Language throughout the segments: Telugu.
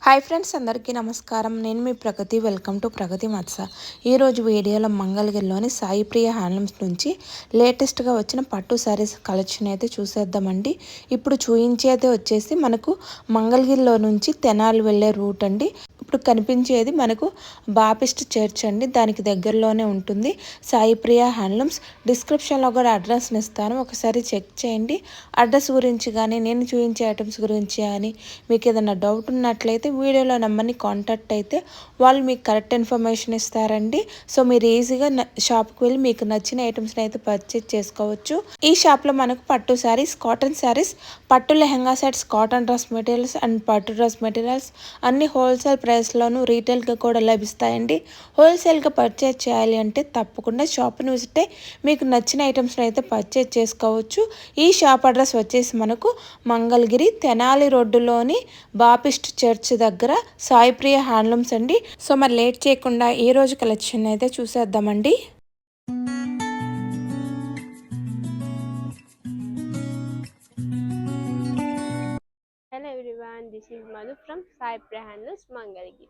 హాయ్ ఫ్రెండ్స్, అందరికీ నమస్కారం. నేను మీ ప్రగతి. వెల్కమ్ టు ప్రగతి మత్స. ఈరోజు వీడియోలో మంగళగిరిలోని సాయి ప్రియ హ్యాండ్లూమ్స్ నుంచి లేటెస్ట్గా వచ్చిన పట్టు శారీస్ కలెక్షన్ అయితే చూసేద్దామండి. ఇప్పుడు చూయించేది వచ్చేసి మనకు మంగళగిరిలో నుంచి తెనాలి వెళ్ళే రూట్ అండి. ఇప్పుడు కనిపించేది మనకు బాపిస్ట్ చర్చ్ అండి. దానికి దగ్గరలోనే ఉంటుంది సాయి ప్రియ హ్యాండ్లూమ్స్. డిస్క్రిప్షన్లో కూడా అడ్రస్ని ఇస్తాను, ఒకసారి చెక్ చేయండి. అడ్రస్ గురించి కానీ నేను చూపించే ఐటమ్స్ గురించి కానీ మీకు ఏదైనా డౌట్ ఉన్నట్లయితే వీడియోలో నెంబర్ని కాంటాక్ట్ అయితే వాళ్ళు మీకు కరెక్ట్ ఇన్ఫర్మేషన్ ఇస్తారండి. సో మీరు ఈజీగా షాప్కి వెళ్ళి మీకు నచ్చిన ఐటమ్స్ని అయితే పర్చేజ్ చేసుకోవచ్చు. ఈ షాప్లో మనకు పట్టు శారీస్, కాటన్ శారీస్, పట్టు lehenga sets, cotton dress materials and పట్టు డ్రెస్ మెటీరియల్స్ అన్ని హోల్సేల్ ప్రైస్లోనూ రీటైల్గా కూడా లభిస్తాయండి. హోల్సేల్గా పర్చేజ్ చేయాలి అంటే తప్పకుండా షాప్ని విజిట్ అయ్యి మీకు నచ్చిన ఐటమ్స్ని అయితే పర్చేజ్ చేసుకోవచ్చు. ఈ షాప్ అడ్రస్ వచ్చేసి మనకు మంగళగిరి తెనాలి రోడ్డులోని బాపిస్ట్ చర్చ్ దగ్గర సాయి ప్రియ హ్యాండ్లూమ్స్ అండి. సో మరి లేట్ చేయకుండా ఈ రోజు కలెక్షన్ అయితే చూసేద్దామండి. Hello everyone, this is Madhu from Sai Priya handlooms Mangalagiri.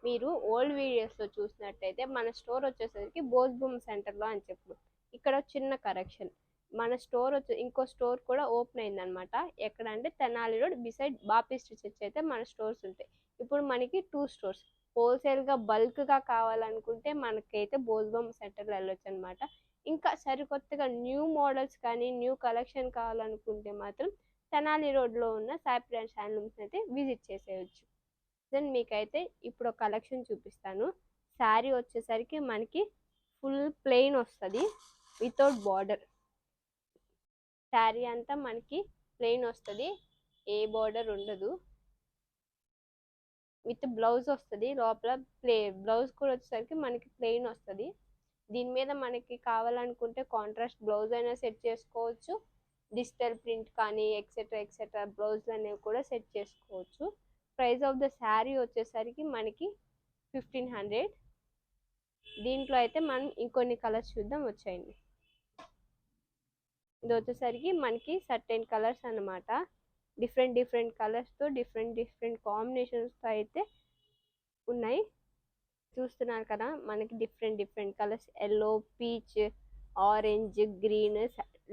మీరు ఓల్డ్ వీడియోస్లో చూసినట్టయితే మన స్టోర్ వచ్చేసరికి బోస్బూమ్ సెంటర్లో అని చెప్పు. ఇక్కడ చిన్న కరెక్షన్, మన స్టోర్ ఇంకో స్టోర్ కూడా ఓపెన్ అయిందనమాట. ఎక్కడ అంటే Tenali road beside Baptist church అయితే మన స్టోర్స్ ఉంటాయి. ఇప్పుడు మనకి 2 స్టోర్స్. హోల్సేల్గా బల్క్గా కావాలనుకుంటే మనకైతే బోస్బూమ్ సెంటర్లో వెళ్ళొచ్చు అనమాట. ఇంకా సరికొత్తగా న్యూ మోడల్స్ కానీ న్యూ కలెక్షన్ కావాలనుకుంటే మాత్రం తెనాలి రోడ్లో ఉన్న సాయి ప్రియ హ్యాండ్లూమ్స్ అయితే విజిట్ చేసేయచ్చు. దెన్ మీకైతే ఇప్పుడు ఒక కలెక్షన్ చూపిస్తాను. శారీ వచ్చేసరికి మనకి ఫుల్ ప్లెయిన్ వస్తుంది వితౌట్ బార్డర్. శారీ అంతా మనకి ప్లెయిన్ వస్తుంది, ఏ బార్డర్ ఉండదు. విత్ బ్లౌజ్ వస్తుంది, లోపల బ్లౌజ్ కూడా వచ్చేసరికి మనకి ప్లెయిన్ వస్తుంది. దీని మీద మనకి కావాలనుకుంటే కాంట్రాస్ట్ బ్లౌజ్ అయినా సెట్ చేసుకోవచ్చు, డిజిటల్ ప్రింట్ కానీ ఎక్సెట్రా బ్లౌజ్లు అనేవి కూడా సెట్ చేసుకోవచ్చు. ప్రైస్ ఆఫ్ ద శారీ వచ్చేసరికి మనకి 1500. దీంట్లో అయితే మనం ఇంకొన్ని కలర్స్ చూద్దాం, వచ్చాయండి. ఇది వచ్చేసరికి మనకి సర్టెన్ కలర్స్ అన్నమాట. డిఫరెంట్ కలర్స్తో డిఫరెంట్ కాంబినేషన్స్తో అయితే ఉన్నాయి. చూస్తున్నారు కదా, మనకి different colours, yellow, peach, orange, green,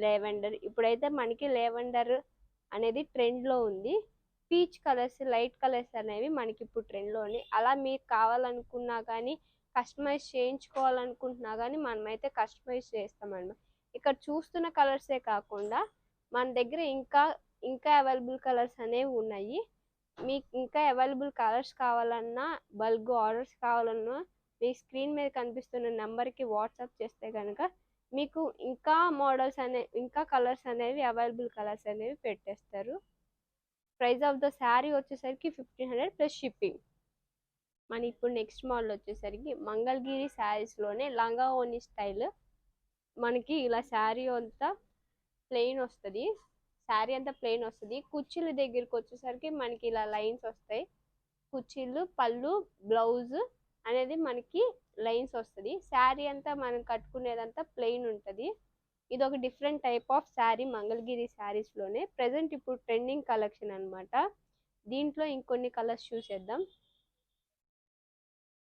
lavender. ఇప్పుడైతే మనకి లెవెండర్ అనేది ట్రెండ్లో ఉంది. పీచ్ కలర్స్, లైట్ కలర్స్ అనేవి మనకి ఇప్పుడు ట్రెండ్లో ఉన్నాయి. అలా మీకు కావాలనుకున్నా కానీ కస్టమైజ్ చేయించుకోవాలనుకుంటున్నా కానీ మనమైతే కస్టమైజ్ చేస్తామన్నమాట. ఇక్కడ చూస్తున్న కలర్సే కాకుండా మన దగ్గర ఇంకా అవైలబుల్ కలర్స్ అనేవి ఉన్నాయి. మీకు ఇంకా అవైలబుల్ కలర్స్ కావాలన్నా, బల్క్ ఆర్డర్స్ కావాలన్నా మీ స్క్రీన్ మీద కనిపిస్తున్న నెంబర్కి వాట్సాప్ చేస్తే కనుక మీకు ఇంకా మోడల్స్ ఇంకా కలర్స్ అనేవి అవైలబుల్ కలర్స్ అనేవి పెట్టేస్తారు. ప్రైస్ ఆఫ్ ద శారీ వచ్చేసరికి 1500 ప్లస్ షిప్పింగ్. మన ఇప్పుడు నెక్స్ట్ మోడల్ వచ్చేసరికి మంగళగిరి శారీస్లోనే లంగా ఓని స్టైల్. మనకి ఇలా శారీ అంతా ప్లెయిన్ వస్తుంది, కుర్చీల దగ్గరికి వచ్చేసరికి మనకి ఇలా లైన్స్ వస్తాయి. కుర్చీలు, పళ్ళు, బ్లౌజ్ అనేది మనకి లైన్స్ వస్తుంది. శారీ అంతా మనం కట్టుకునేదంతా ప్లెయిన్ ఉంటుంది. ఇది ఒక different type of sari Mangalagiri శారీస్లోనే. ప్రజెంట్ ఇప్పుడు ట్రెండింగ్ కలెక్షన్ అనమాట. దీంట్లో ఇంకొన్ని కలర్స్ చూసేద్దాం.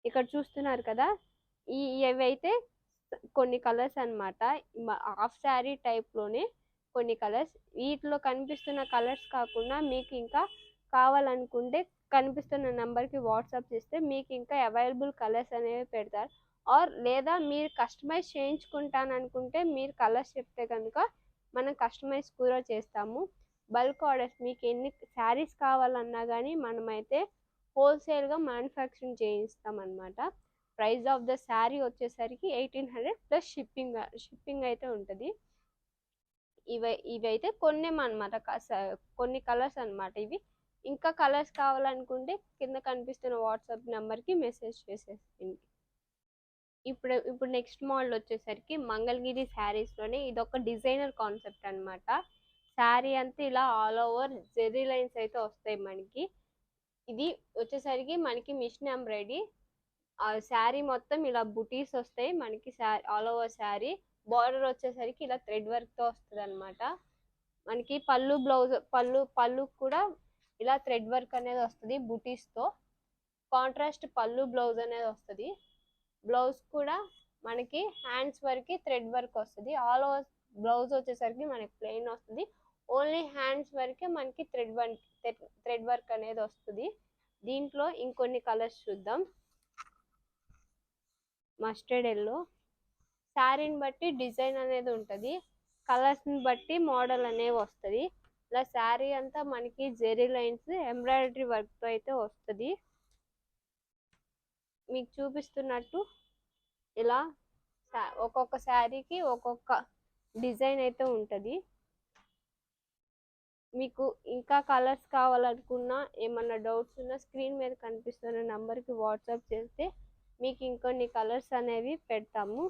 ఇక్కడ చూస్తున్నారు కదా, ఇవైతే కొన్ని కలర్స్ అనమాట. హాఫ్ శారీ టైప్లోనే కొన్ని కలర్స్. వీటిలో కనిపిస్తున్న కలర్స్ కాకుండా మీకు ఇంకా కావాలనుకుంటే కనిపిస్తున్న నెంబర్కి వాట్సాప్ చేస్తే మీకు ఇంకా అవైలబుల్ కలర్స్ అనేవి పెడతారు. లేదా మీరు కస్టమైజ్ చేయించుకుంటాననుకుంటే మీరు కలర్స్ చెప్తే కనుక మనం కస్టమైజ్ కూడా చేస్తాము. బల్క్ ఆర్డర్స్ మీకు ఎన్ని శారీస్ కావాలన్నా కానీ మనమైతే హోల్సేల్గా మ్యానుఫ్యాక్చరింగ్ చేయిస్తాం అన్నమాట. ప్రైస్ ఆఫ్ ద శారీ వచ్చేసరికి 1800 ప్లస్ షిప్పింగ్ అయితే ఉంటుంది. ఇవైతే కొన్ని అనమాట, కొన్ని కలర్స్ అనమాట ఇవి. ఇంకా కలర్స్ కావాలనుకుంటే కింద కనిపిస్తున్న వాట్సాప్ నెంబర్కి మెసేజ్ చేసేసింది. ఇప్పుడు నెక్స్ట్ మోడల్ వచ్చేసరికి మంగళగిరి శారీస్లోనే ఇదొక డిజైనర్ కాన్సెప్ట్ అనమాట. శారీ అంతా ఇలా ఆల్ ఓవర్ జెర్రీ లైన్స్ అయితే వస్తాయి మనకి. ఇది వచ్చేసరికి మనకి మిషన్ ఎంబ్రాయిడరీ. శారీ మొత్తం ఇలా బుటీస్ వస్తాయి మనకి, ఆల్ ఓవర్ శారీ. బార్డర్ వచ్చేసరికి ఇలా థ్రెడ్ వర్క్తో వస్తుంది అనమాట. మనకి పళ్ళు కూడా ఇలా థ్రెడ్ వర్క్ అనేది వస్తుంది బుటీస్తో. కాంట్రాస్ట్ పళ్ళు బ్లౌజ్ అనేది వస్తుంది. బ్లౌజ్ కూడా మనకి హ్యాండ్స్ వరకు థ్రెడ్ వర్క్ వస్తుంది. ఆల్ ఓవర్ బ్లౌజ్ వచ్చేసరికి మనకి ప్లెయిన్ వస్తుంది. ఓన్లీ హ్యాండ్స్ వరకే మనకి థ్రెడ్ వర్క్ అనేది వస్తుంది. దీంట్లో ఇంకొన్ని కలర్స్ చూద్దాం. Mustard yellow. శారీని బట్టి డిజైన్ అనేది ఉంటుంది, కలర్స్ని బట్టి మోడల్ అనేవి వస్తుంది. ఇలా శారీ అంతా మనకి జెరీ లైన్స్ ఎంబ్రాయిడరీ వర్క్తో అయితే వస్తుంది. మీకు చూపిస్తున్నట్టు ఇలా ఒక్కొక్క శారీకి ఒక్కొక్క డిజైన్ అయితే ఉంటుంది. మీకు ఇంకా కలర్స్ కావాలనుకున్నా, ఏమన్నా డౌట్స్ ఉన్నా స్క్రీన్ మీద కనిపిస్తున్న నెంబర్కి వాట్సాప్ చేస్తే మీకు ఇంకొన్ని కలర్స్ అనేవి పెడతాము.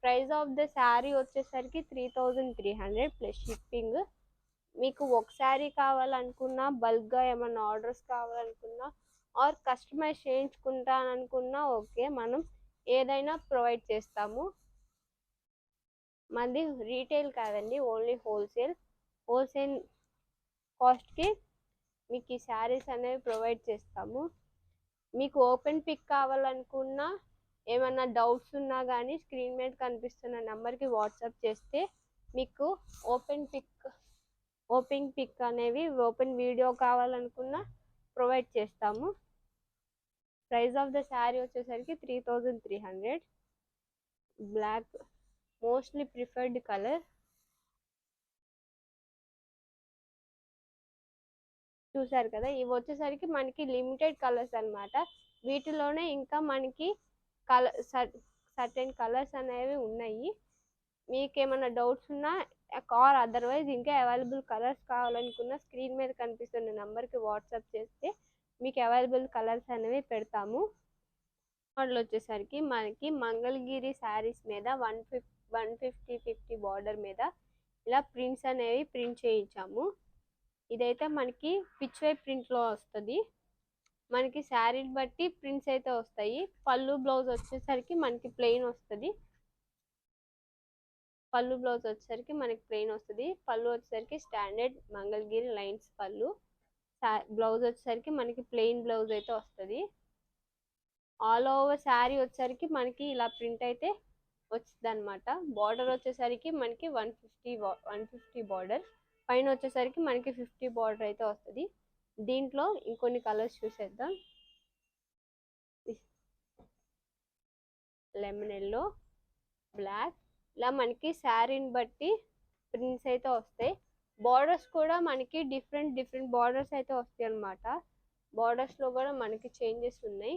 ప్రైస్ ఆఫ్ ద శారీ వచ్చేసరికి 3300 ప్లస్ షిప్పింగ్. మీకు ఒక శారీ కావాలనుకున్నా, బల్క్గా ఏమన్నా ఆర్డర్స్ కావాలనుకున్నా, ఆర్ కస్టమైజ్ చేయించుకుంటాననుకున్నా ఓకే, మనం ఏదైనా ప్రొవైడ్ చేస్తాము. మళ్ళీ రీటైల్ కాదండి, ఓన్లీ హోల్సేల్ కాస్ట్కి మీకు ఈ శారీస్ అనేవి ప్రొవైడ్ చేస్తాము. మీకు ఓపెన్ పిక్ కావాలనుకున్నా, ఏమన్నా డౌట్స్ ఉన్నా కానీ స్క్రీన్ మీద కనిపిస్తున్న నెంబర్కి వాట్సాప్ చేస్తే మీకు ఓపెన్ పిక్ అనేవి, ఓపెన్ వీడియో కావాలనుకున్నా ప్రొవైడ్ చేస్తాము. ప్రైస్ ఆఫ్ ద శారీ వచ్చేసరికి 3300. Black mostly preferred colour. చూసారు కదా, ఇవి వచ్చేసరికి మనకి లిమిటెడ్ కలర్స్ అనమాట. వీటిలోనే ఇంకా మనకి సర్టెన్ కలర్స్ అనేవి ఉన్నాయి. మీకు ఏమైనా డౌట్స్ ఉన్నా ఆర్ అదర్వైజ్ ఇంకా అవైలబుల్ కలర్స్ కావాలనుకున్న స్క్రీన్ మీద కనిపిస్తున్న నెంబర్కి వాట్సాప్ చేస్తే మీకు అవైలబుల్ కలర్స్ అనేవి పెడతాము. మోడల్ వచ్చేసరికి మనకి మంగళగిరి శారీస్ మీద 150 బార్డర్ మీద ఇలా ప్రింట్స్ అనేవి ప్రింట్ చేయించాము. ఇదైతే మనకి పిచ్ వై ప్రింట్లో వస్తుంది. మనకి శారీని బట్టి ప్రింట్స్ అయితే వస్తాయి. పళ్ళు బ్లౌజ్ వచ్చేసరికి మనకి ప్లెయిన్ వస్తుంది. పళ్ళు వచ్చేసరికి స్టాండర్డ్ మంగళగిరి లైన్స్ పళ్ళు. బ్లౌజ్ వచ్చేసరికి మనకి ప్లెయిన్ బ్లౌజ్ అయితే వస్తుంది. ఆల్ ఓవర్ శారీ వచ్చేసరికి మనకి ఇలా ప్రింట్ అయితే వచ్చింది అనమాట. బార్డర్ వచ్చేసరికి మనకి 150 బార్డర్, పైన వచ్చేసరికి మనకి 50 బార్డర్ అయితే వస్తుంది. దీంట్లో ఇంకొన్ని కలర్స్ చూసేద్దాం. Lemon yellow, black. ఇలా మనకి శారీని బట్టి ప్రింట్స్ అయితే వస్తాయి. బార్డర్స్ కూడా మనకి డిఫరెంట్ బార్డర్స్ అయితే వస్తాయి అనమాట. బార్డర్స్లో కూడా మనకి చేంజెస్ ఉన్నాయి.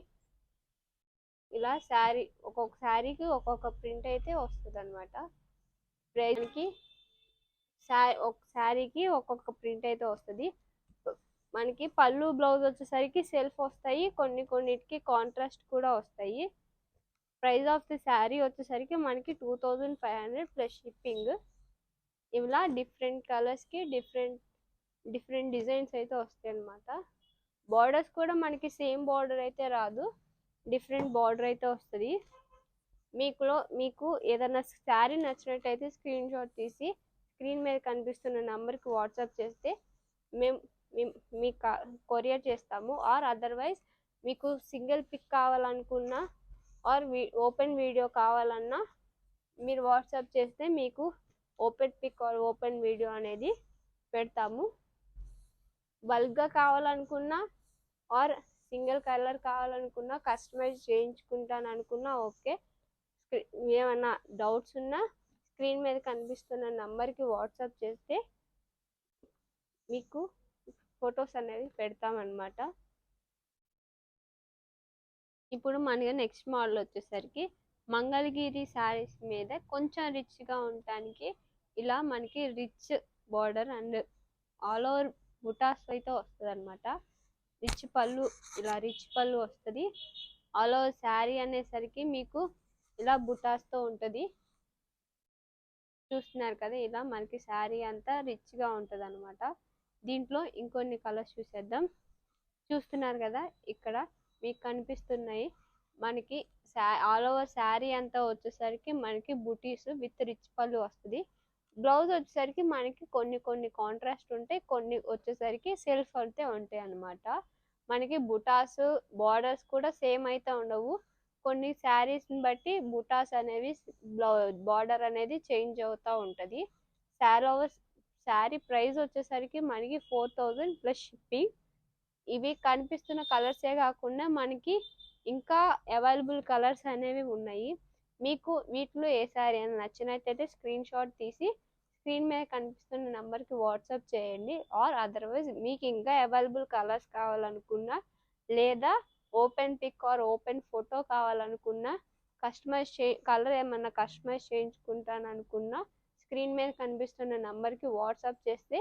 ఇలా ఒక్కొక్క శారీకి ఒక్కొక్క ప్రింట్ అయితే వస్తుంది అనమాట. ఒక శారీకి ఒక్కొక్క ప్రింట్ అయితే వస్తుంది. మనకి పళ్ళు బ్లౌజ్ వచ్చేసరికి సెల్ఫ్ వస్తాయి, కొన్నిటికి కాంట్రాస్ట్ కూడా వస్తాయి. ప్రైస్ ఆఫ్ ది శారీ వచ్చేసరికి మనకి 2500 ప్లస్ షిప్పింగ్. ఇలా డిఫరెంట్ కలర్స్కి డిఫరెంట్ డిజైన్స్ అయితే వస్తాయి అన్నమాట. బార్డర్స్ కూడా మనకి సేమ్ బార్డర్ అయితే రాదు, డిఫరెంట్ బార్డర్ అయితే వస్తుంది. మీకు ఏదైనా శారీ నచ్చినట్టయితే స్క్రీన్ షాట్ తీసి స్క్రీన్ మీద కనిపిస్తున్న నెంబర్కి వాట్సాప్ చేస్తే మేము మీకు కొరియర్ చేస్తాము. ఆర్ అదర్వైజ్ మీకు సింగిల్ పిక్ కావాలనుకున్నా ఆర్ ఓపెన్ వీడియో కావాలన్నా మీరు వాట్సాప్ చేస్తే మీకు open pic or open video అనేది పెడతాము. బల్క్గా కావాలనుకున్నా ఆర్ సింగిల్ కలర్ కావాలనుకున్నా, కస్టమైజ్ చేయించుకుంటాను అనుకున్నా ఓకే. ఏమన్నా డౌట్స్ ఉన్నా స్క్రీన్ మీద కనిపిస్తున్న నంబర్కి వాట్సాప్ చేస్తే మీకు ఫొటోస్ అనేవి పెడతామన్నమాట. ఇప్పుడు మనకి నెక్స్ట్ మోడల్ వచ్చేసరికి మంగళగిరి శారీస్ మీద కొంచెం రిచ్గా ఉండటానికి ఇలా మనకి rich border and all over బుటాస్ అయితే వస్తుంది అనమాట. రిచ్ పళ్ళు వస్తుంది. ఆల్ ఓవర్ శారీ అనేసరికి మీకు ఇలా బుటాస్తో ఉంటుంది. చూస్తున్నారు కదా, ఇలా మనకి శారీ అంతా రిచ్గా ఉంటుంది అనమాట. దీంట్లో ఇంకొన్ని కలర్స్ చూస్తున్నారు కదా, ఇక్కడ మీకు కనిపిస్తున్నాయి. మనకి ఆల్ ఓవర్ శారీ అంతా వచ్చేసరికి మనకి బుటీస్ విత్ రిచ్ పళ్ళు వస్తుంది. బ్లౌజ్ వచ్చేసరికి మనకి కొన్ని కాంట్రాస్ట్ ఉంటాయి, కొన్ని వచ్చేసరికి సెల్ఫ్ అయితే ఉంటాయి అన్నమాట. మనకి బుటాస్ బార్డర్స్ కూడా సేమ్ అయితే ఉండవు. కొన్ని శారీస్ని బట్టి బుటాస్ అనేవి బార్డర్ అనేది చేంజ్ అవుతూ ఉంటుంది. శారీ ప్రైస్ వచ్చేసరికి మనకి 4000 ప్లస్ షిప్పింగ్. ఇవి కనిపిస్తున్న కలర్సే కాకుండా మనకి ఇంకా అవైలబుల్ కలర్స్ అనేవి ఉన్నాయి. మీకు వీటిలో ఏ శారీ అయినా నచ్చినట్టయితే స్క్రీన్ షాట్ తీసి స్క్రీన్ మీద కనిపిస్తున్న నెంబర్కి వాట్సాప్ చేయండి. ఆర్ అదర్వైజ్ మీకు ఇంకా అవైలబుల్ కలర్స్ కావాలనుకున్నా, లేదా open pic or open photo కావాలనుకున్నా, కలర్ ఏమన్నా కస్టమైజ్ చేయించుకుంటాను అనుకున్నా స్క్రీన్ మీద కనిపిస్తున్న నెంబర్కి వాట్సాప్ చేస్తే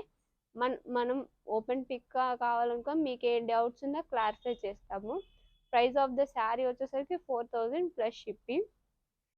మనం ఓపెన్ పిక్ కావాలనుకో మీకు ఏ డౌట్స్ ఉన్నా క్లారిఫై చేస్తాము. ప్రైస్ ఆఫ్ ద శారీ వచ్చేసరికి 4000 ప్లస్ షిప్పింగ్.